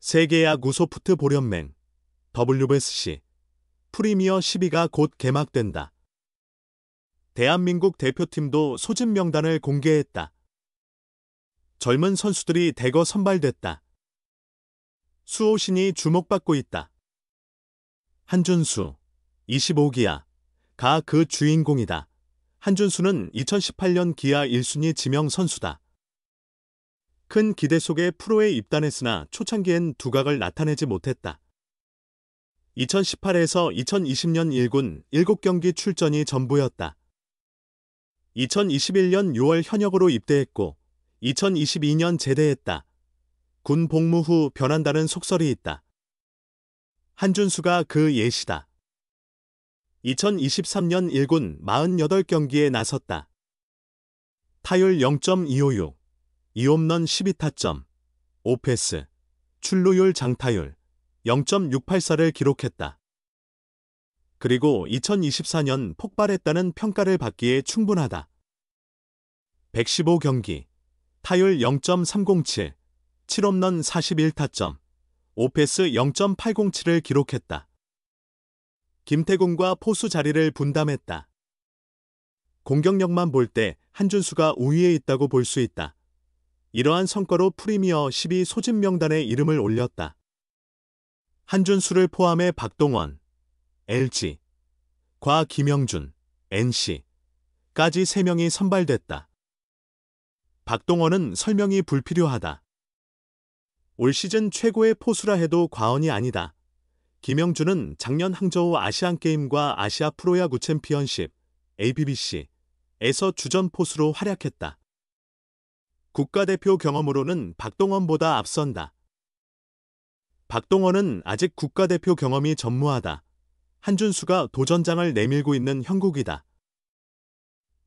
세계야구 소프트 보련맹 WBC 프리미어 12가 곧 개막된다. 대한민국 대표팀도 소집 명단을 공개했다. 젊은 선수들이 대거 선발됐다. 수호신이 주목받고 있다. 한준수, 25기야. 가 그 주인공이다. 한준수는 2018년 기아 1순위 지명 선수다. 큰 기대 속에 프로에 입단했으나 초창기엔 두각을 나타내지 못했다. 2018에서 2020년 1군 7경기 출전이 전부였다. 2021년 6월 현역으로 입대했고 2022년 제대했다. 군 복무 후 변한다는 속설이 있다. 한준수가 그 예시다. 2023년 1군 48경기에 나섰다. 타율 0.256, 2홈런 12타점, 5패스, 출루율 장타율 0.684를 기록했다. 그리고 2024년 폭발했다는 평가를 받기에 충분하다. 115경기, 타율 0.307, 7홈런 41타점, 5패스 0.807을 기록했다. 김태군과 포수 자리를 분담했다. 공격력만 볼 때 한준수가 우위에 있다고 볼 수 있다. 이러한 성과로 프리미어 12 소집 명단에 이름을 올렸다. 한준수를 포함해 박동원, LG, 과 김영준, NC까지 3명이 선발됐다. 박동원은 설명이 불필요하다. 올 시즌 최고의 포수라 해도 과언이 아니다. 김영준은 작년 항저우 아시안게임과 아시아 프로야구 챔피언십, ABBC에서 주전 포수로 활약했다. 국가대표 경험으로는 박동원보다 앞선다. 박동원은 아직 국가대표 경험이 전무하다. 한준수가 도전장을 내밀고 있는 형국이다.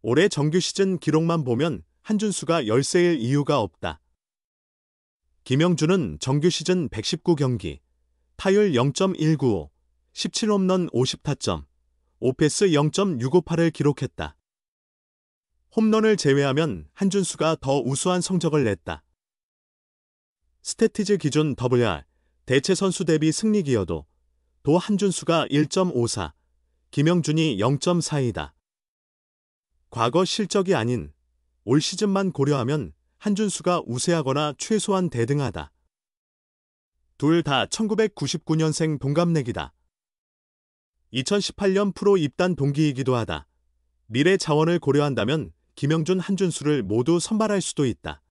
올해 정규 시즌 기록만 보면 한준수가 열세일 이유가 없다. 김영준은 정규 시즌 119경기, 타율 0.195, 17홈런 50타점, 5패스 0.658을 기록했다. 홈런을 제외하면 한준수가 더 우수한 성적을 냈다. 스태티즈 기준 WR, 대체 선수 대비 승리 기여도 도 한준수가 1.54, 김영준이 0.42다. 과거 실적이 아닌 올 시즌만 고려하면 한준수가 우세하거나 최소한 대등하다. 둘 다 1999년생 동갑내기다. 2018년 프로 입단 동기이기도 하다. 미래 자원을 고려한다면 김영준, 한준수를 모두 선발할 수도 있다.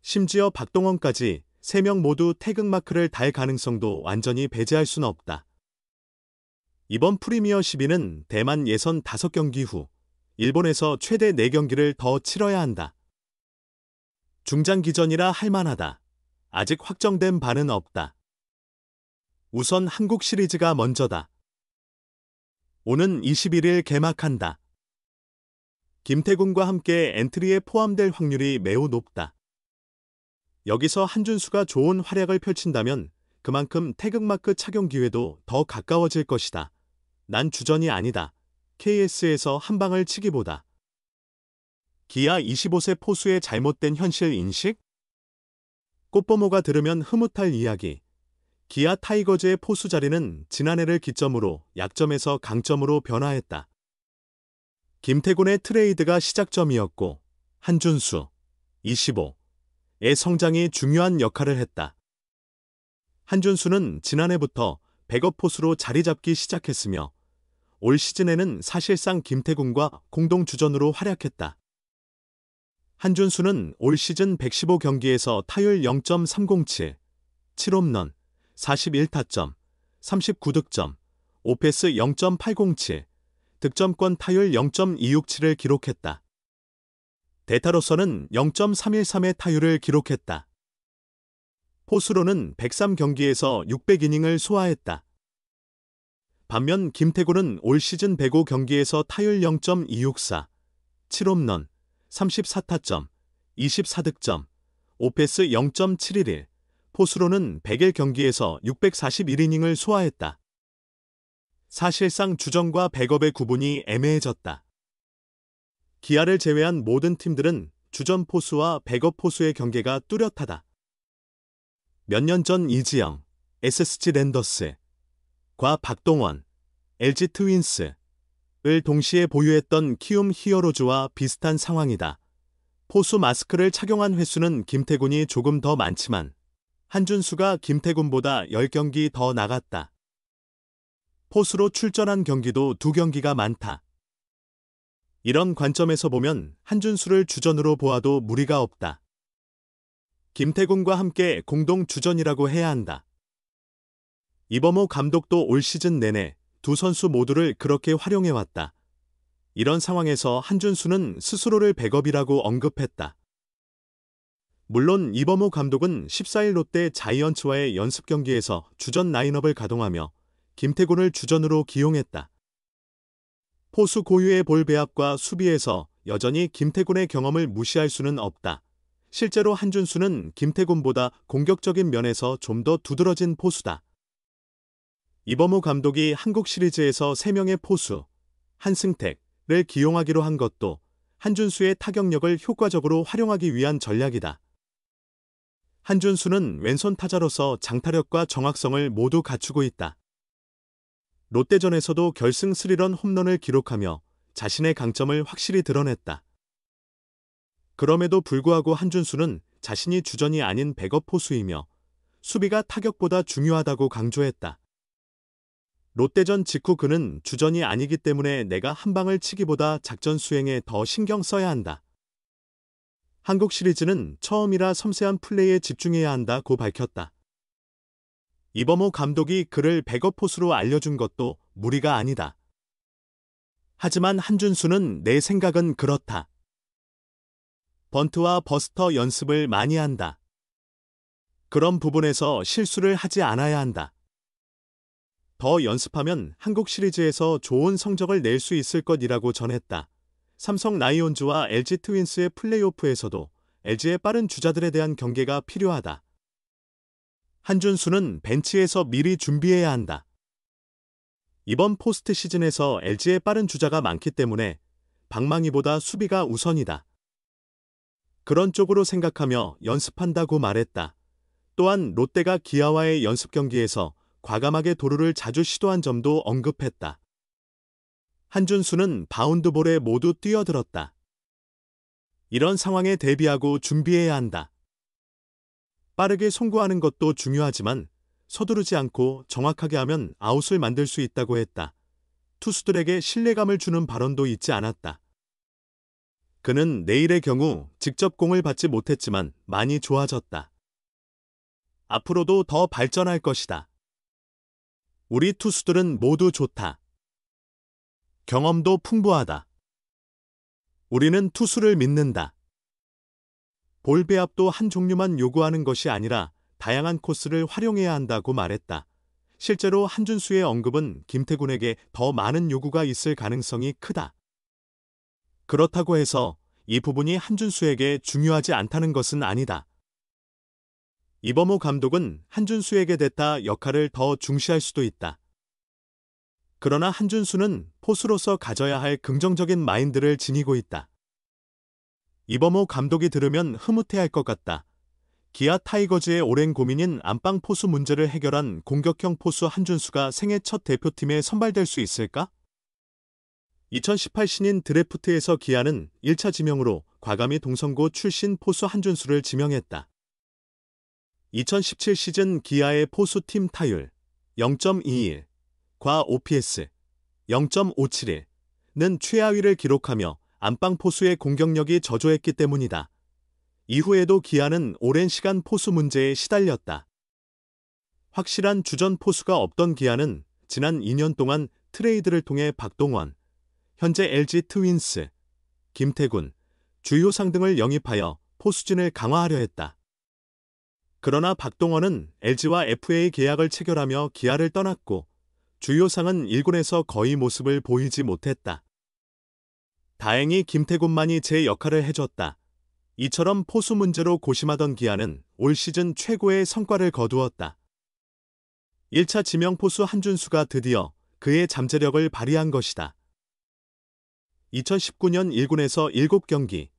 심지어 박동원까지 3명 모두 태극마크를 달 가능성도 완전히 배제할 수는 없다. 이번 프리미어 12는 대만 예선 5경기 후 일본에서 최대 4경기를 더 치러야 한다. 중장기전이라 할만하다. 아직 확정된 바는 없다. 우선 한국 시리즈가 먼저다. 오는 21일 개막한다. 김태군과 함께 엔트리에 포함될 확률이 매우 높다. 여기서 한준수가 좋은 활약을 펼친다면 그만큼 태극마크 착용 기회도 더 가까워질 것이다. 난 주전이 아니다. KS에서 한 방을 치기보다. 기아 25세 포수의 잘못된 현실 인식? 꽃보모가 들으면 흐뭇할 이야기. 기아 타이거즈의 포수 자리는 지난해를 기점으로 약점에서 강점으로 변화했다. 김태군의 트레이드가 시작점이었고 한준수, 25의 성장이 중요한 역할을 했다. 한준수는 지난해부터 백업 포수로 자리 잡기 시작했으며 올 시즌에는 사실상 김태군과 공동 주전으로 활약했다. 한준수는 올 시즌 115경기에서 타율 0.307, 7홈런, 41타점, 39득점, 5패스 0.807, 득점권 타율 0.267을 기록했다. 대타로서는 0.313의 타율을 기록했다. 포수로는 103경기에서 600이닝을 소화했다. 반면 김태군은 올 시즌 105경기에서 타율 0.264, 7홈런, 34타점, 24득점, 5패스 0.711, 포수로는 101경기에서 641이닝을 소화했다. 사실상 주전과 백업의 구분이 애매해졌다. 기아를 제외한 모든 팀들은 주전 포수와 백업 포수의 경계가 뚜렷하다. 몇 년 전 이지영, SSG 랜더스과 박동원, LG 트윈스를 동시에 보유했던 키움 히어로즈와 비슷한 상황이다. 포수 마스크를 착용한 횟수는 김태군이 조금 더 많지만 한준수가 김태군보다 10경기 더 나갔다. 포수로 출전한 경기도 2경기가 많다. 이런 관점에서 보면 한준수를 주전으로 보아도 무리가 없다. 김태군과 함께 공동 주전이라고 해야 한다. 이범호 감독도 올 시즌 내내 두 선수 모두를 그렇게 활용해왔다. 이런 상황에서 한준수는 스스로를 백업이라고 언급했다. 물론 이범호 감독은 14일 롯데 자이언츠와의 연습 경기에서 주전 라인업을 가동하며 김태군을 주전으로 기용했다. 포수 고유의 볼 배합과 수비에서 여전히 김태군의 경험을 무시할 수는 없다. 실제로 한준수는 김태군보다 공격적인 면에서 좀 더 두드러진 포수다. 이범호 감독이 한국 시리즈에서 3명의 포수, 한승택을 기용하기로 한 것도 한준수의 타격력을 효과적으로 활용하기 위한 전략이다. 한준수는 왼손 타자로서 장타력과 정확성을 모두 갖추고 있다. 롯데전에서도 결승 3런 홈런을 기록하며 자신의 강점을 확실히 드러냈다. 그럼에도 불구하고 한준수는 자신이 주전이 아닌 백업 포수이며 수비가 타격보다 중요하다고 강조했다. 롯데전 직후 그는 주전이 아니기 때문에 내가 한 방을 치기보다 작전 수행에 더 신경 써야 한다. 한국 시리즈는 처음이라 섬세한 플레이에 집중해야 한다고 밝혔다. 이범호 감독이 그를 백업 포수로 알려준 것도 무리가 아니다. 하지만 한준수는 내 생각은 그렇다. 번트와 버스터 연습을 많이 한다. 그런 부분에서 실수를 하지 않아야 한다. 더 연습하면 한국 시리즈에서 좋은 성적을 낼 수 있을 것이라고 전했다. 삼성 라이온즈와 LG 트윈스의 플레이오프에서도 LG의 빠른 주자들에 대한 경계가 필요하다. 한준수는 벤치에서 미리 준비해야 한다. 이번 포스트 시즌에서 LG의 빠른 주자가 많기 때문에 방망이보다 수비가 우선이다. 그런 쪽으로 생각하며 연습한다고 말했다. 또한 롯데가 기아와의 연습 경기에서 과감하게 도루를 자주 시도한 점도 언급했다. 한준수는 바운드볼에 모두 뛰어들었다. 이런 상황에 대비하고 준비해야 한다. 빠르게 송구하는 것도 중요하지만 서두르지 않고 정확하게 하면 아웃을 만들 수 있다고 했다. 투수들에게 신뢰감을 주는 발언도 잊지 않았다. 그는 내일의 경우 직접 공을 받지 못했지만 많이 좋아졌다. 앞으로도 더 발전할 것이다. 우리 투수들은 모두 좋다. 경험도 풍부하다. 우리는 투수를 믿는다. 볼 배합도 한 종류만 요구하는 것이 아니라 다양한 코스를 활용해야 한다고 말했다. 실제로 한준수의 언급은 김태군에게 더 많은 요구가 있을 가능성이 크다. 그렇다고 해서 이 부분이 한준수에게 중요하지 않다는 것은 아니다. 이범호 감독은 한준수에게 됐다 역할을 더 중시할 수도 있다. 그러나 한준수는 포수로서 가져야 할 긍정적인 마인드를 지니고 있다. 이범호 감독이 들으면 흐뭇해할 것 같다. 기아 타이거즈의 오랜 고민인 안방 포수 문제를 해결한 공격형 포수 한준수가 생애 첫 대표팀에 선발될 수 있을까? 2018 신인 드래프트에서 기아는 1차 지명으로 과감히 동성고 출신 포수 한준수를 지명했다. 2017 시즌 기아의 포수 팀 타율 0.21과 OPS 0.571는 최하위를 기록하며 안방 포수의 공격력이 저조했기 때문이다. 이후에도 기아는 오랜 시간 포수 문제에 시달렸다. 확실한 주전 포수가 없던 기아는 지난 2년 동안 트레이드를 통해 박동원, 현재 LG 트윈스, 김태군, 주효상 등을 영입하여 포수진을 강화하려 했다. 그러나 박동원은 LG와 FA 계약을 체결하며 기아를 떠났고 주효상은 1군에서 거의 모습을 보이지 못했다. 다행히 김태군만이 제 역할을 해줬다. 이처럼 포수 문제로 고심하던 기아는 올 시즌 최고의 성과를 거두었다. 1차 지명 포수 한준수가 드디어 그의 잠재력을 발휘한 것이다. 2019년 1군에서 7경기,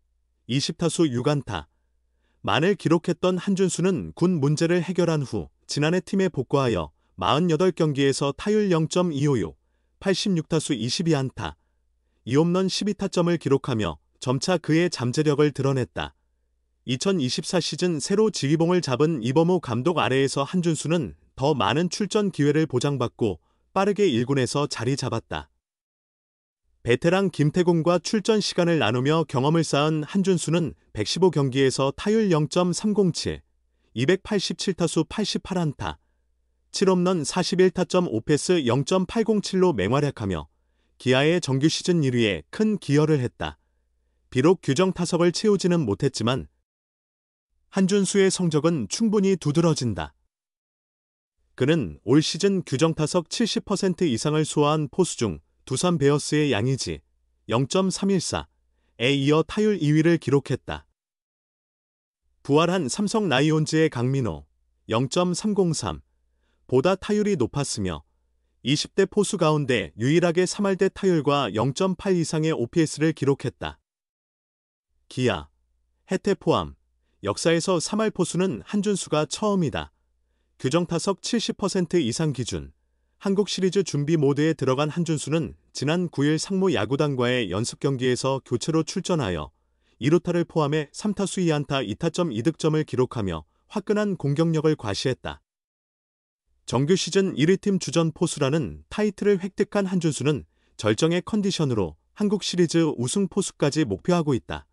20타수 6안타. 만을 기록했던 한준수는 군 문제를 해결한 후 지난해 팀에 복귀하여 48경기에서 타율 0.256, 86타수 22안타, 2홈런 12타점을 기록하며 점차 그의 잠재력을 드러냈다. 2024 시즌 새로 지휘봉을 잡은 이범호 감독 아래에서 한준수는 더 많은 출전 기회를 보장받고 빠르게 1군에서 자리 잡았다. 베테랑 김태곤과 출전 시간을 나누며 경험을 쌓은 한준수는 115경기에서 타율 0.307, 287타수 88안타, 7홈런 41타점 5패스 0.807로 맹활약하며 기아의 정규 시즌 1위에 큰 기여를 했다. 비록 규정 타석을 채우지는 못했지만 한준수의 성적은 충분히 두드러진다. 그는 올 시즌 규정 타석 70% 이상을 소화한 포수 중 두산 베어스의 양의지 0.314에 이어 타율 2위를 기록했다. 부활한 삼성 라이온즈의 강민호 0.303 보다 타율이 높았으며 20대 포수 가운데 유일하게 3할대 타율과 0.8 이상의 OPS를 기록했다. 기아, 해태 포함 역사에서 3할 포수는 한준수가 처음이다. 규정 타석 70% 이상 기준 한국 시리즈 준비 모드에 들어간 한준수는 지난 9일 상무 야구단과의 연습 경기에서 교체로 출전하여 2루타를 포함해 3타수 2안타 2타점 2득점을 기록하며 화끈한 공격력을 과시했다. 정규 시즌 1위 팀 주전 포수라는 타이틀을 획득한 한준수는 절정의 컨디션으로 한국 시리즈 우승 포수까지 목표하고 있다.